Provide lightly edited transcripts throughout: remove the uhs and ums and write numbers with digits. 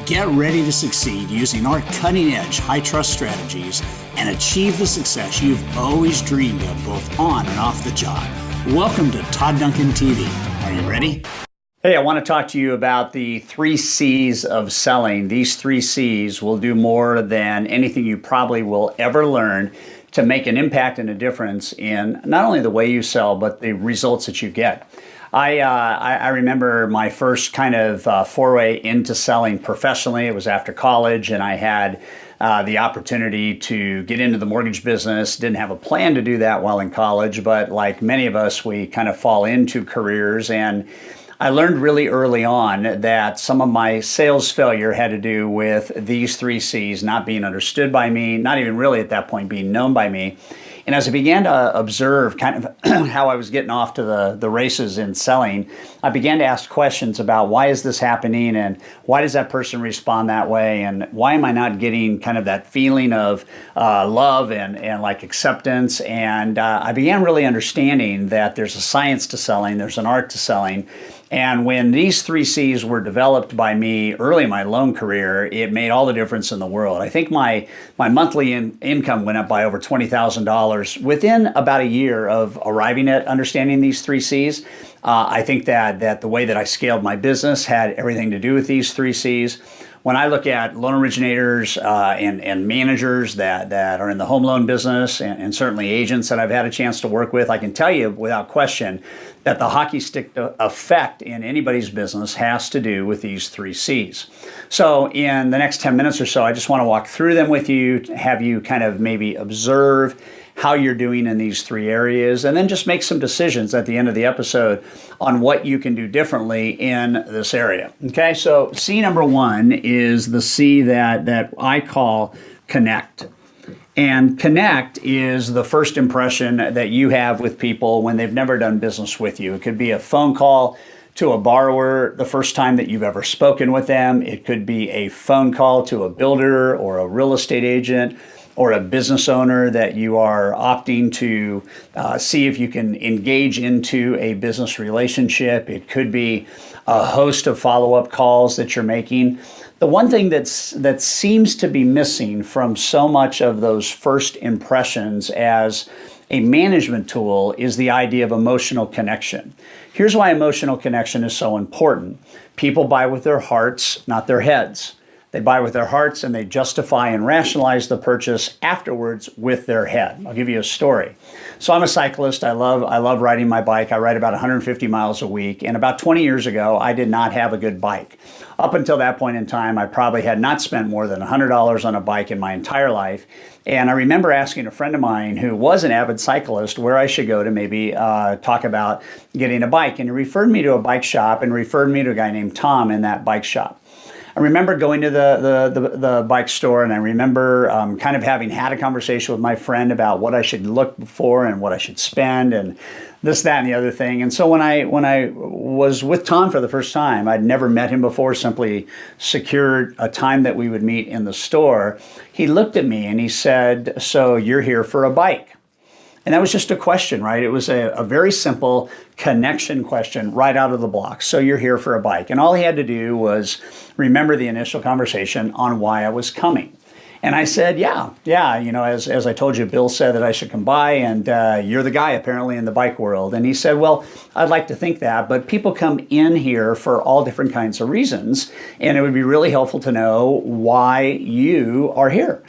Get ready to succeed using our cutting-edge, high-trust strategies and achieve the success you've always dreamed of both on and off the job. Welcome to Todd Duncan TV. Are you ready? Hey, I want to talk to you about the 3 C's of selling. These 3 C's will do more than anything you probably will ever learn to make an impact and a difference in not only the way you sell, but the results that you get. I remember my first kind of foray into selling professionally. It was after college, and I had the opportunity to get into the mortgage business. Didn't have a plan to do that while in college, but like many of us, we kind of fall into careers. And I learned really early on that some of my sales failure had to do with these 3 C's not being understood by me, not even really at that point being known by me. And as I began to observe kind of how I was getting off to the races in selling, I began to ask questions about why is this happening and why does that person respond that way and why am I not getting kind of that feeling of love and like acceptance. And I began really understanding that there's a science to selling, there's an art to selling. And when these 3 C's were developed by me early in my loan career, it made all the difference in the world. I think my monthly income went up by over $20,000 within about a year of arriving at understanding these 3 C's. I think that the way that I scaled my business had everything to do with these 3 C's. When I look at loan originators and managers that are in the home loan business and certainly agents that I've had a chance to work with, I can tell you without question that the hockey stick effect in anybody's business has to do with these 3 C's. So in the next 10 minutes or so, I just want to walk through them with you, have you kind of maybe observe how you're doing in these 3 areas, and then just make some decisions at the end of the episode on what you can do differently in this area. Okay, so C number 1 is the C that I call connect. And connect is the first impression that you have with people when they've never done business with you. It could be a phone call to a borrower the first time that you've ever spoken with them. It could be a phone call to a builder or a real estate agent or a business owner that you are opting to see if you can engage into a business relationship. It could be a host of follow-up calls that you're making. The one thing that seems to be missing from so much of those first impressions as a management tool is the idea of emotional connection. Here's why emotional connection is so important. People buy with their hearts, not their heads. They buy with their hearts and they justify and rationalize the purchase afterwards with their head. I'll give you a story. So I'm a cyclist. I love riding my bike. I ride about 150 miles a week. And about 20 years ago, I did not have a good bike. Up until that point in time, I probably had not spent more than $100 on a bike in my entire life. And I remember asking a friend of mine who was an avid cyclist where I should go to maybe talk about getting a bike. And he referred me to a bike shop and referred me to a guy named Tom in that bike shop. I remember going to the bike store, and I remember kind of having had a conversation with my friend about what I should look for and what I should spend and this, that, and the other thing. And so when I was with Tom for the first time, I'd never met him before, simply secured a time that we would meet in the store. He looked at me and he said, "So you're here for a bike?" And that was just a question, right? It was a very simple connection question right out of the block. So you're here for a bike. And all he had to do was remember the initial conversation on why I was coming. And I said, yeah, as I told you, Bill said that I should come by, and you're the guy apparently in the bike world. And he said, well, I'd like to think that, but people come in here for all different kinds of reasons, and it would be really helpful to know why you are here.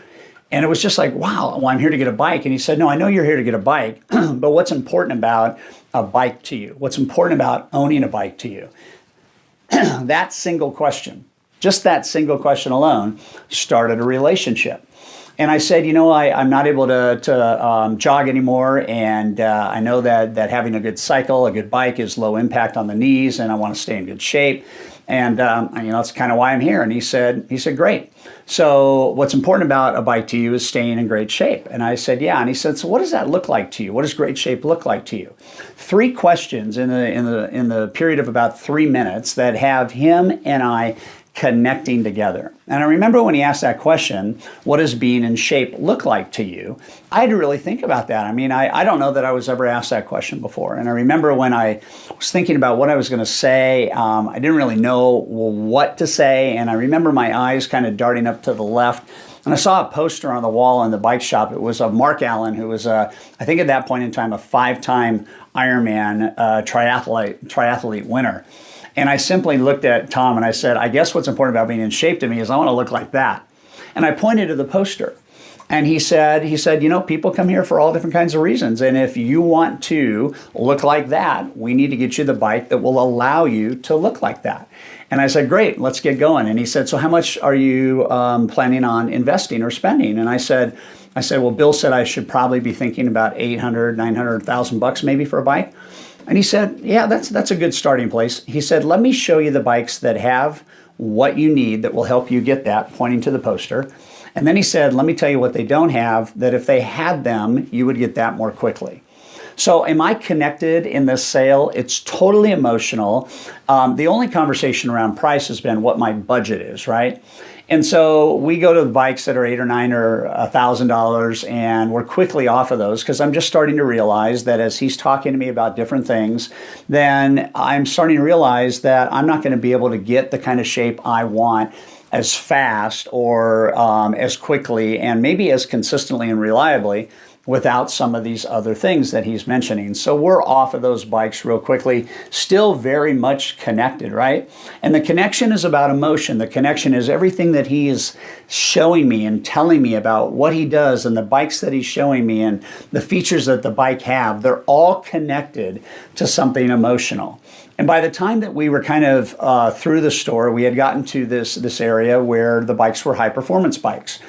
And it was just like, wow, well, I'm here to get a bike. And he said, no, I know you're here to get a bike, but what's important about a bike to you? What's important about owning a bike to you? That single question, just that single question alone, started a relationship. And I said, I'm not able to jog anymore, and I know that having a good cycle, a good bike is low impact on the knees, and I want to stay in good shape. And that's kind of why I'm here. And he said, great. So what's important about a bike to you is staying in great shape. And I said, yeah. And he said, so what does that look like to you? What does great shape look like to you? 3 questions in the period of about 3 minutes that have him and I connecting together. And I remember when he asked that question, what does being in shape look like to you? I had to really think about that. I mean, I don't know that I was ever asked that question before. And I remember when I was thinking about what I was going to say, I didn't really know what to say. And I remember my eyes kind of darting up to the left. And I saw a poster on the wall in the bike shop. It was of Mark Allen, who was, I think at that point in time, a 5-time Ironman triathlete winner. And I simply looked at Tom and I said, I guess what's important about being in shape to me is I want to look like that. And I pointed to the poster. And he said, people come here for all different kinds of reasons. And if you want to look like that, we need to get you the bike that will allow you to look like that. And I said, great, let's get going. And he said, so how much are you planning on investing or spending? And I said, well, Bill said I should probably be thinking about $800,000, $900,000 maybe for a bike. And he said, yeah, that's a good starting place. He said, let me show you the bikes that have what you need that will help you get that, pointing to the poster. And then he said, let me tell you what they don't have, that if they had them, you would get that more quickly. So am I connected in this sale? It's totally emotional. The only conversation around price has been what my budget is, right? And so we go to the bikes that are $800 or $900 or $1,000, and we're quickly off of those because I'm just starting to realize that as he's talking to me about different things, then I'm starting to realize that I'm not going to be able to get the kind of shape I want as fast or as quickly and maybe as consistently and reliably without some of these other things that he's mentioning. So we're off of those bikes real quickly, still very much connected, right? And the connection is about emotion. The connection is everything that he is showing me and telling me about what he does and the bikes that he's showing me and the features that the bike have. They're all connected to something emotional. And by the time that we were kind of through the store, we had gotten to this area where the bikes were high performance bikes.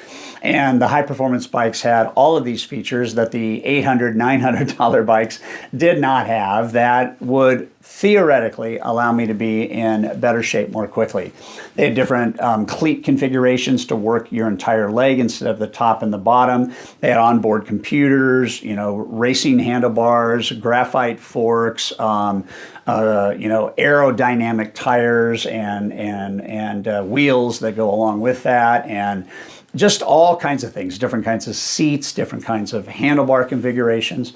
And the high performance bikes had all of these features that the $800, $900 bikes did not have that would theoretically allow me to be in better shape more quickly. They had different cleat configurations to work your entire leg instead of the top and the bottom. They had onboard computers, racing handlebars, graphite forks, aerodynamic tires and wheels that go along with that, and just all kinds of things, different kinds of seats, different kinds of handlebar configurations.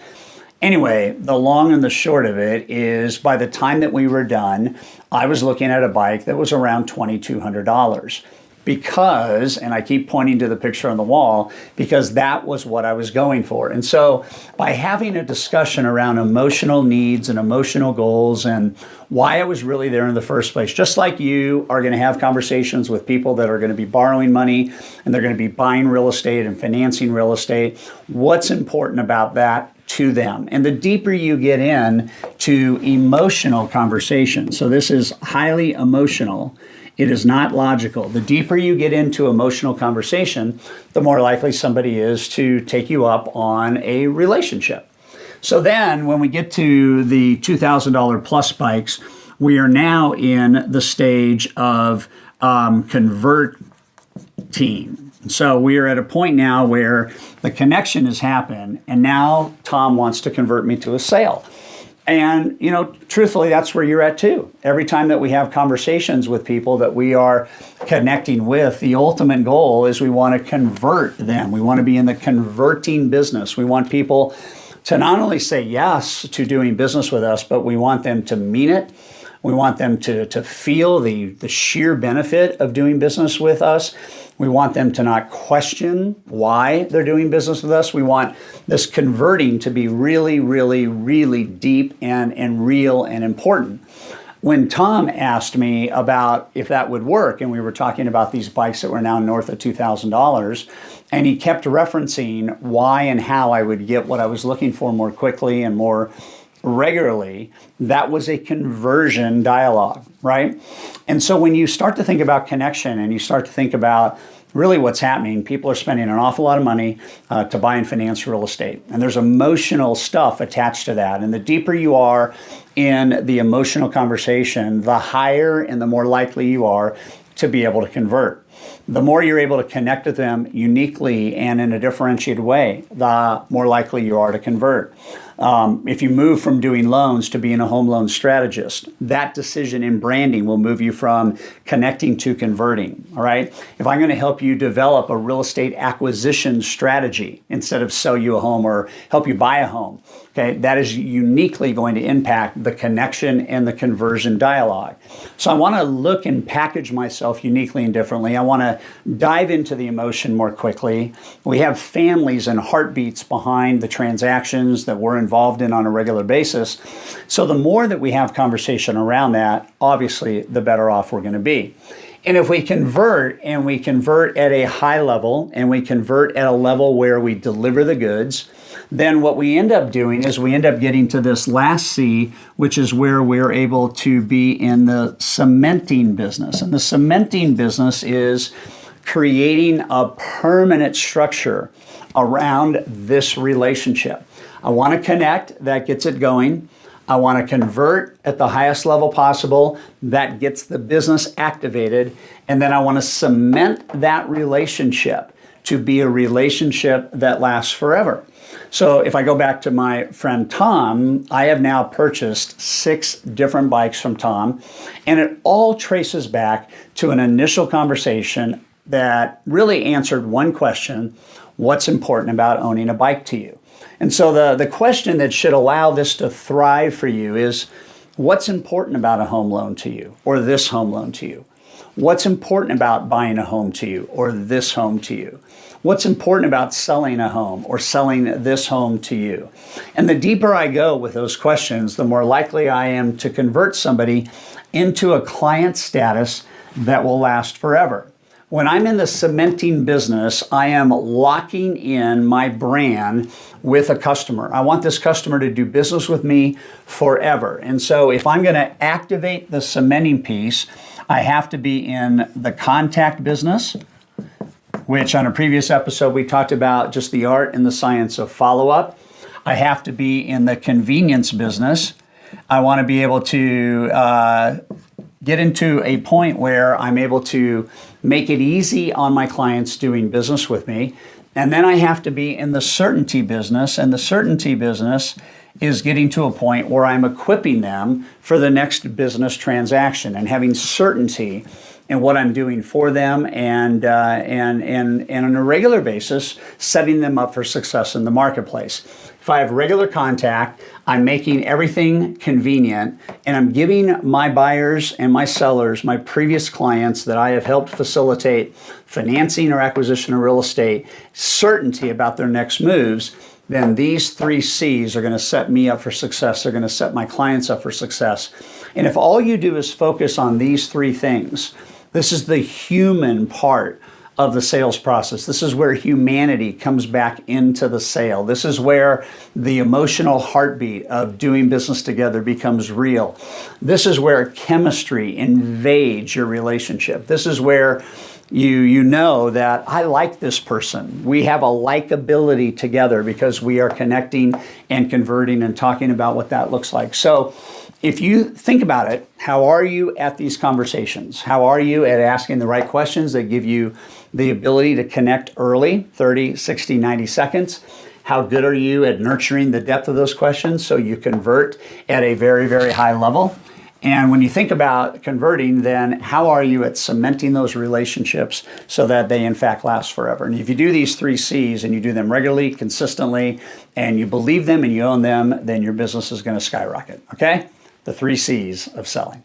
Anyway, the long and the short of it is by the time that we were done, I was looking at a bike that was around $2,200 because, and I keep pointing to the picture on the wall, because that was what I was going for. And so by having a discussion around emotional needs and emotional goals and why I was really there in the first place, just like you are going to have conversations with people that are going to be borrowing money and they're going to be buying real estate and financing real estate, what's important about that to them. And the deeper you get in to emotional conversations, so this is highly emotional, it is not logical. The deeper you get into emotional conversation, the more likely somebody is to take you up on a relationship. So then when we get to the $2,000 plus bikes, we are now in the stage of converting. So we are at a point now where the connection has happened, and now Tom wants to convert me to a sale. And, truthfully, that's where you're at too. Every time that we have conversations with people that we are connecting with, the ultimate goal is we want to convert them. We want to be in the converting business. We want people to not only say yes to doing business with us, but we want them to mean it. We want them to feel the sheer benefit of doing business with us. We want them to not question why they're doing business with us. We want this converting to be really, really, really deep and real and important. When Tom asked me about if that would work, and we were talking about these bikes that were now north of $2,000, and he kept referencing why and how I would get what I was looking for more quickly and more regularly, that was a conversion dialogue, right? And so when you start to think about connection and you start to think about really what's happening, people are spending an awful lot of money to buy and finance real estate. And there's emotional stuff attached to that. And the deeper you are in the emotional conversation, the higher and the more likely you are to be able to convert. The more you're able to connect with them uniquely and in a differentiated way, the more likely you are to convert. If you move from doing loans to being a home loan strategist, that decision in branding will move you from connecting to converting, all right? If I'm going to help you develop a real estate acquisition strategy instead of sell you a home or help you buy a home, okay, that is uniquely going to impact the connection and the conversion dialogue. So I want to look and package myself uniquely and differently. I want to dive into the emotion more quickly. We have families and heartbeats behind the transactions that we're involved in on a regular basis. So the more that we have conversation around that, obviously, the better off we're going to be. And if we convert, and we convert at a high level, and we convert at a level where we deliver the goods, then what we end up doing is we end up getting to this last C, which is where we're able to be in the cementing business. And the cementing business is creating a permanent structure around this relationship. I want to connect, that gets it going. I want to convert at the highest level possible, that gets the business activated. And then I want to cement that relationship to be a relationship that lasts forever. So if I go back to my friend Tom, I have now purchased 6 different bikes from Tom, and it all traces back to an initial conversation that really answered one question: what's important about owning a bike to you? And so the question that should allow this to thrive for you is, what's important about a home loan to you, or this home loan to you? What's important about buying a home to you, or this home to you? What's important about selling a home, or selling this home to you? And the deeper I go with those questions, the more likely I am to convert somebody into a client status that will last forever. When I'm in the cementing business, I am locking in my brand with a customer. I want this customer to do business with me forever. And so if I'm going to activate the cementing piece, I have to be in the contact business, which on a previous episode we talked about just the art and the science of follow-up. I have to be in the convenience business. I want to be able to get into a point where I'm able to make it easy on my clients doing business with me. And then I have to be in the certainty business, and the certainty business is getting to a point where I'm equipping them for the next business transaction and having certainty in what I'm doing for them, and on a regular basis, setting them up for success in the marketplace. If I have regular contact, I'm making everything convenient, and I'm giving my buyers and my sellers, my previous clients that I have helped facilitate financing or acquisition of real estate, certainty about their next moves. Then these 3 C's are going to set me up for success. They're going to set my clients up for success. And if all you do is focus on these 3 things, this is the human part of the sales process. This is where humanity comes back into the sale. This is where the emotional heartbeat of doing business together becomes real. This is where chemistry invades your relationship. This is where you know that I like this person. We have a likability together because we are connecting and converting and talking about what that looks like. So if you think about it, how are you at these conversations? How are you at asking the right questions that give you the ability to connect early, 30, 60, 90 seconds? How good are you at nurturing the depth of those questions so you convert at a very, very high level? And when you think about converting, then how are you at cementing those relationships so that they in fact last forever? And if you do these 3 C's and you do them regularly, consistently, and you believe them and you own them, then your business is going to skyrocket, okay? The 3 C's of selling.